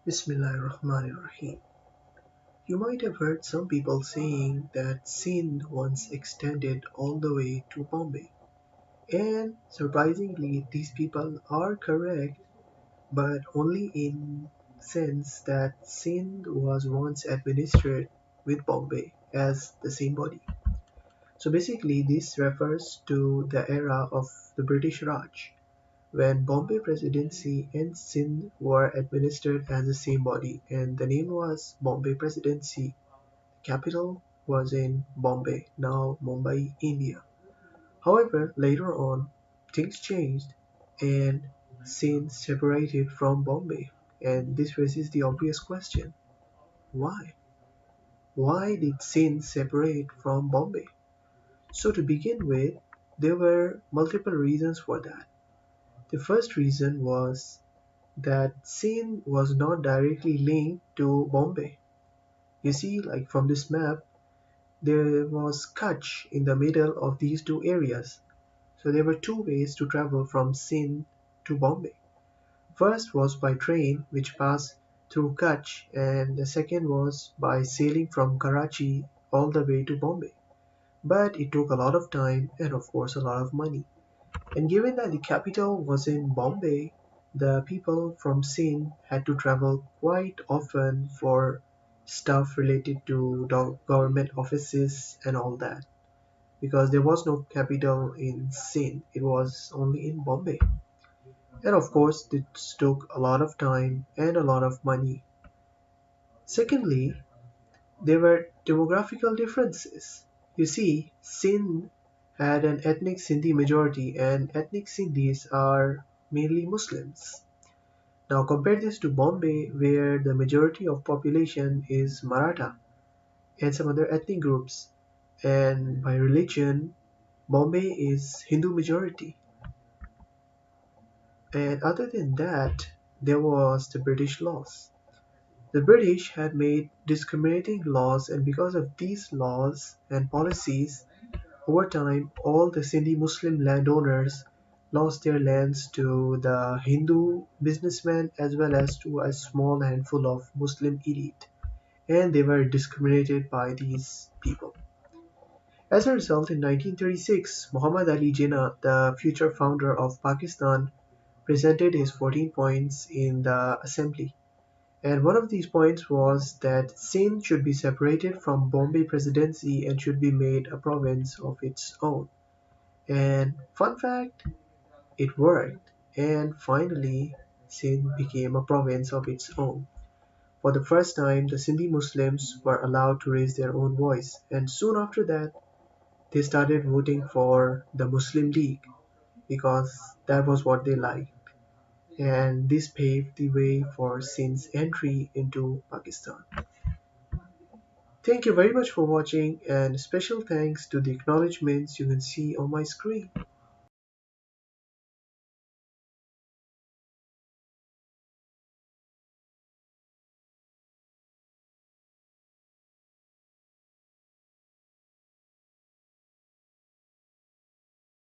Bismillahirrahmanirrahim. You might have heard some people saying that Sindh once extended all the way to Bombay. And surprisingly, these people are correct, but only in sense that Sindh was once administered with Bombay as the same body. So basically, this refers to the era of the British Raj, when Bombay Presidency and Sindh were administered as the same body, and the name was Bombay Presidency. Capital was in Bombay, now Mumbai, India. However, later on, things changed and Sindh separated from Bombay. And this raises the obvious question, why? Why did Sindh separate from Bombay? So, to begin with, there were multiple reasons for that. The first reason was that Sindh was not directly linked to Bombay. You see, like from this map, there was Kutch in the middle of these two areas, so there were two ways to travel from Sindh to Bombay. First was by train, which passed through Kutch, and the second was by sailing from Karachi all the way to Bombay. But it took a lot of time and, of course, a lot of money. And given that the capital was in Bombay, the people from Sindh had to travel quite often for stuff related to government offices and all that, because there was no capital in Sindh, it was only in Bombay. And of course, this took a lot of time and a lot of money. Secondly, there were demographical differences. You see, Sindh had an ethnic Sindhi majority, and ethnic Sindhis are mainly Muslims. Now compare this to Bombay, where the majority of population is Maratha and some other ethnic groups, and by religion, Bombay is Hindu majority. And other than that, there was the British laws. The British had made discriminating laws, and because of these laws and policies, over time all the Sindhi Muslim landowners lost their lands to the Hindu businessmen as well as to a small handful of Muslim elite, and they were discriminated by these people. As a result, in 1936, Muhammad Ali Jinnah, the future founder of Pakistan, presented his 14 points in the assembly. And one of these points was that Sindh should be separated from Bombay Presidency and should be made a province of its own. And fun fact, it worked. And finally, Sindh became a province of its own. For the first time, the Sindhi Muslims were allowed to raise their own voice. And soon after that, they started voting for the Muslim League because that was what they liked. And this paved the way for Sindh's entry into Pakistan. Thank you very much for watching, and special thanks to the acknowledgements you can see on my screen.